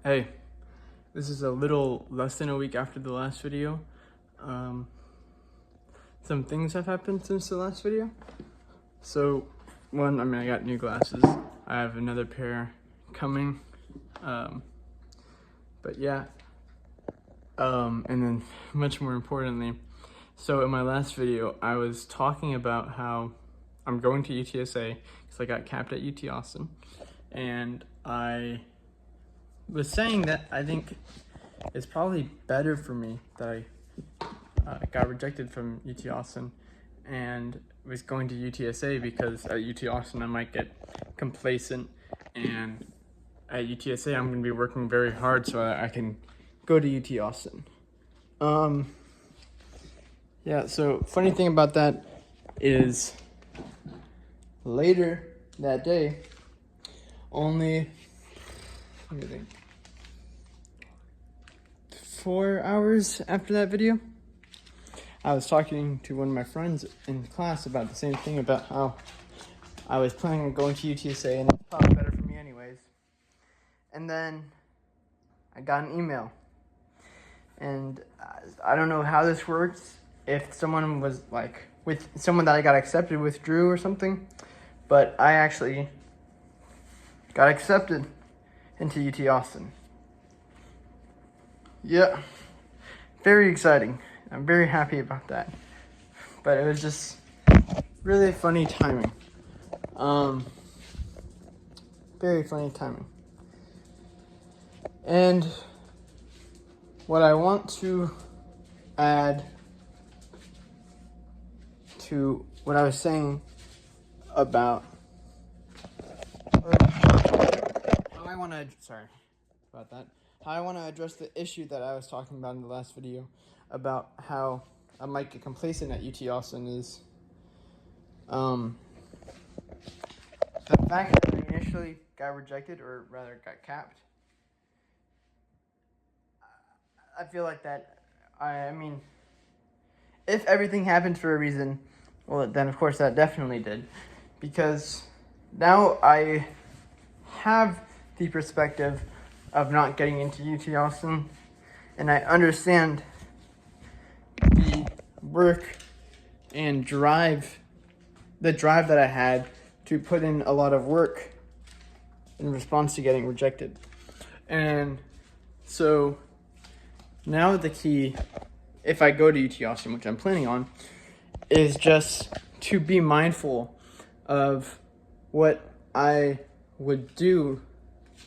Hey, this is a little less than a week after the last video. Some things have happened since the last video. So, one, I got new glasses. I have another pair coming. But yeah. And then, much more importantly, so in my last video, I was talking about how I'm going to UTSA because I got capped at UT Austin. And I was saying that I think it's probably better for me that I got rejected from UT Austin and was going to UTSA because at UT Austin I might get complacent, and at UTSA I'm going to be working very hard so that I can go to UT Austin. Yeah, so funny thing about that is later that day, only, let me think, 4 hours after that video, I was talking to one of my friends in class about the same thing, about how I was planning on going to UTSA and it's probably better for me anyways. And then I got an email, and I don't know how this works, if someone was like, with someone that I got accepted withdrew or something, but I actually got accepted into UT Austin. Yeah, very exciting. I'm very happy about that. But it was just really funny timing. Very funny timing. And what I want to add to what I was saying about how I want to address the issue that I was talking about in the last video about how I might get complacent at UT Austin is the fact that I initially got rejected, or rather got capped. I feel like that, I mean, if everything happened for a reason, well, then of course that definitely did. Because now I have the perspective of not getting into UT Austin, and I understand the work and the drive that I had to put in a lot of work in response to getting rejected. And so now the key, if I go to UT Austin, which I'm planning on, is just to be mindful of what I would do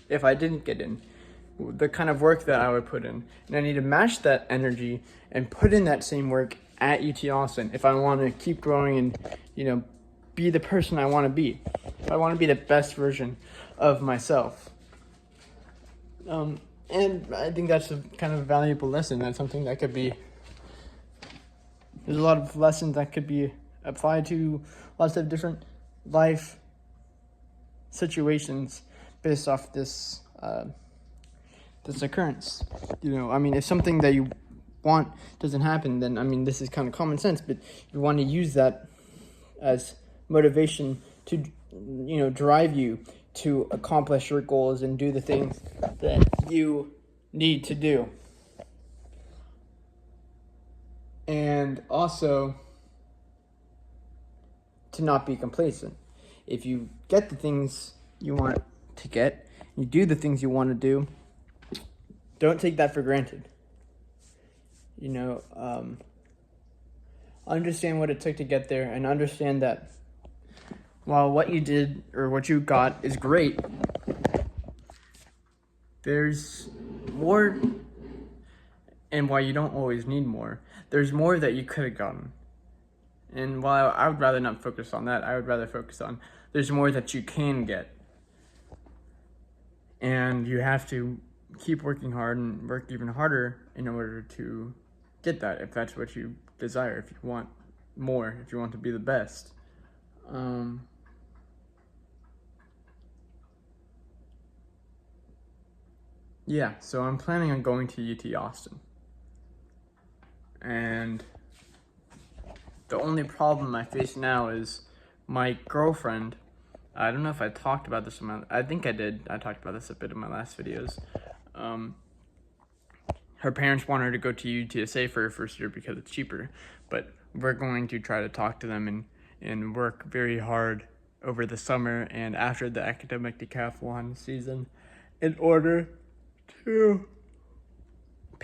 if I didn't get in, the kind of work that I would put in. And I need to match that energy and put in that same work at UT Austin if I want to keep growing and, be the person I want to be. If I want to be the best version of myself. And I think that's a kind of valuable lesson. That's something that could be, there's a lot of lessons that could be applied to lots of different life situations based off this occurrence. If something that you want doesn't happen, then this is kind of common sense, but you want to use that as motivation to drive you to accomplish your goals and do the things that you need to do. And also to not be complacent. If you get the things you want to get, you do the things you want to do, don't take that for granted. Understand what it took to get there, and understand that while what you did or what you got is great, there's more, and while you don't always need more, there's more that you could have gotten. And while I would rather not focus on that, I would rather focus on there's more that you can get. And you have to keep working hard and work even harder in order to get that, if that's what you desire, if you want more, if you want to be the best. Yeah, so I'm planning on going to UT Austin. And the only problem I face now is my girlfriend. I don't know if I talked about this I think I did. I talked about this a bit in my last videos. Her parents want her to go to UTSA for her first year because it's cheaper, but we're going to try to talk to them and work very hard over the summer and after the academic decathlon season in order to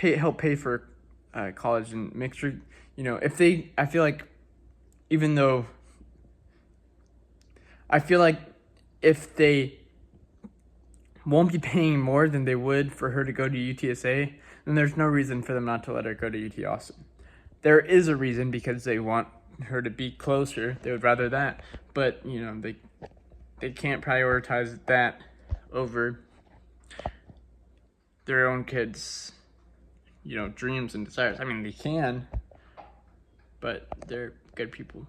help pay for college and make sure, I feel like, even though I feel like if they won't be paying more than they would for her to go to UTSA, then there's no reason for them not to let her go to UT Austin. There is a reason, because they want her to be closer. They would rather that, but they can't prioritize that over their own kids' dreams and desires. I mean, they can, but they're good people.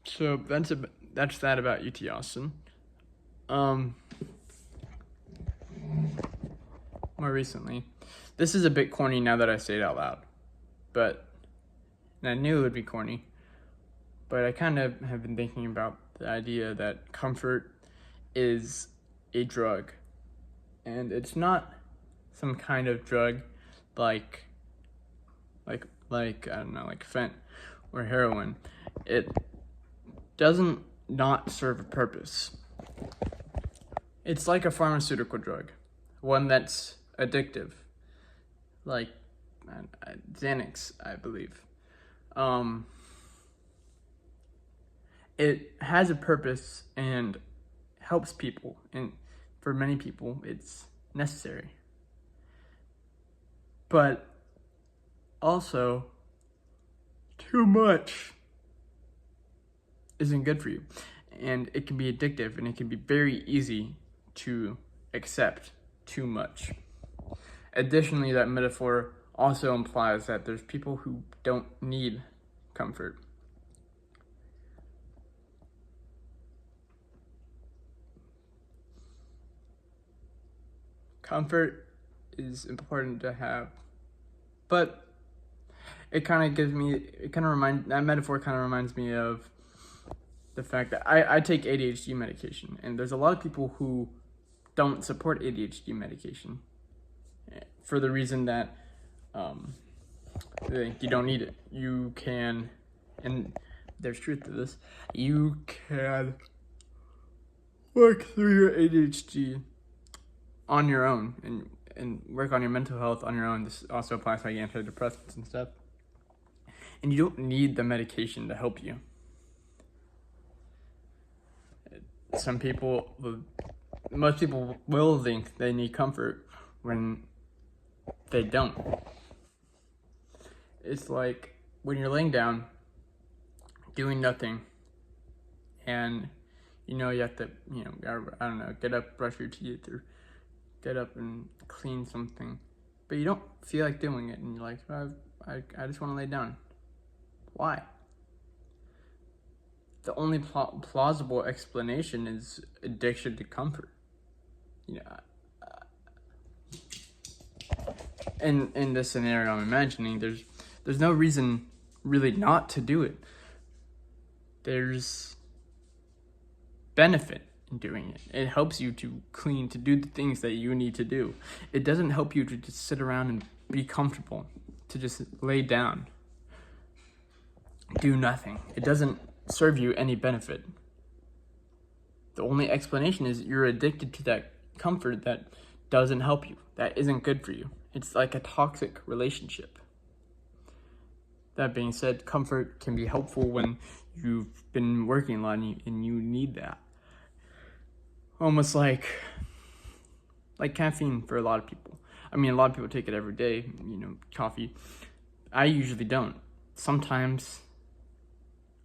So that's that about UT Austin. More recently, this is a bit corny now that I say it out loud, and I knew it would be corny, but I kind of have been thinking about the idea that comfort is a drug, and it's not some kind of drug like I don't know, like fent or heroin. It doesn't not serve a purpose. It's like a pharmaceutical drug, one that's addictive, like Xanax, I believe. It has a purpose and helps people, and for many people, it's necessary. But also, too much isn't good for you, and it can be addictive, and it can be very easy to accept too much. Additionally, that metaphor also implies that there's people who don't need comfort. Comfort is important to have, but that metaphor kind of reminds me of the fact that I take ADHD medication, and there's a lot of people who don't support ADHD medication for the reason that they think you don't need it. You can, and there's truth to this, you can work through your ADHD on your own and work on your mental health on your own. This also applies to like antidepressants and stuff. And you don't need the medication to help you. Most people will think they need comfort when they don't. It's like when you're laying down, doing nothing, and you have to, I don't know, get up, brush your teeth, or get up and clean something, but you don't feel like doing it, and you're like, I just want to lay down. Why? The only plausible explanation is addiction to comfort. In this scenario I'm imagining, there's no reason really not to do it. There's benefit in doing it. It helps you to clean, to do the things that you need to do. It doesn't help you to just sit around and be comfortable, to just lay down, do nothing. It doesn't serve you any benefit. The only explanation is you're addicted to that comfort that doesn't help you, that isn't good for you. It's like a toxic relationship. That being said, comfort can be helpful when you've been working a lot and you need that. Almost like caffeine for a lot of people. I mean, a lot of people take it every day, coffee. I usually don't. Sometimes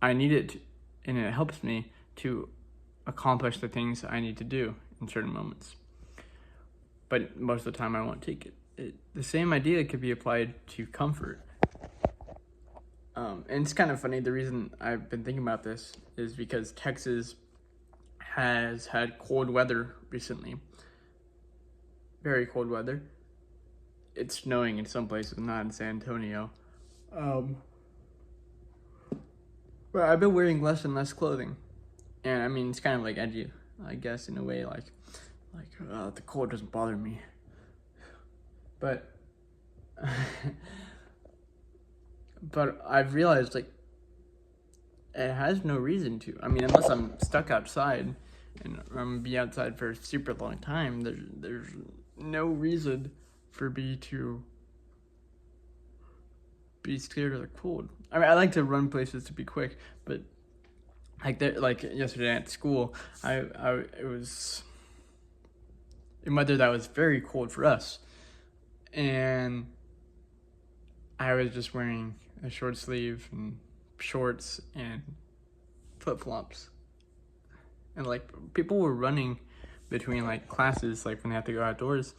I need it, and it helps me to accomplish the things I need to do in certain moments. But most of the time I won't take it. The same idea could be applied to comfort. And it's kind of funny, the reason I've been thinking about this is because Texas has had cold weather recently. Very cold weather. It's snowing in some places, not in San Antonio. But I've been wearing less and less clothing. And I mean, it's kind of like edgy, I guess, in a way, like the cold doesn't bother me, but but I've realized like it has no reason to. I mean, unless I'm stuck outside and I'm gonna be outside for a super long time, there's no reason for me to be scared of the cold. I mean, I like to run places to be quick, but like yesterday at school, it was in weather that was very cold for us, and I was just wearing a short sleeve and shorts and flip flops, and like people were running between like classes, like when they have to go outdoors,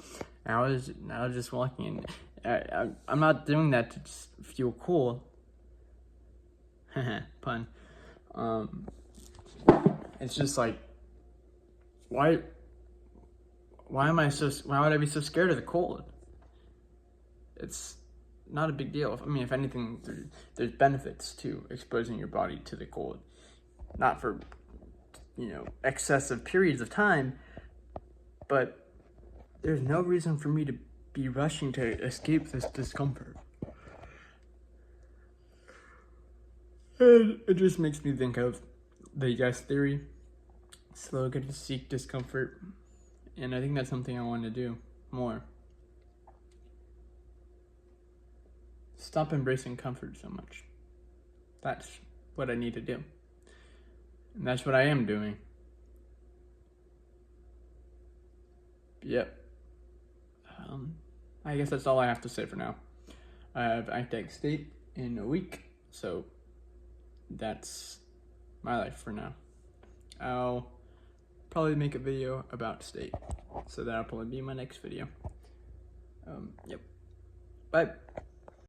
and I was just walking, and I'm not doing that to just feel cool. Pun. It's just like, why would I be so scared of the cold? It's not a big deal. I mean, if anything, there's benefits to exposing your body to the cold. Not for, excessive periods of time, but there's no reason for me to be rushing to escape this discomfort. And it just makes me think of the yes theory, slogan to seek discomfort, and I think that's something I want to do more. Stop embracing comfort so much. That's what I need to do. And that's what I am doing. Yep. I guess that's all I have to say for now. I have ACTEC State in a week, so that's my life for now. I'll probably make a video about state, so that'll probably be my next video. Yep. Bye.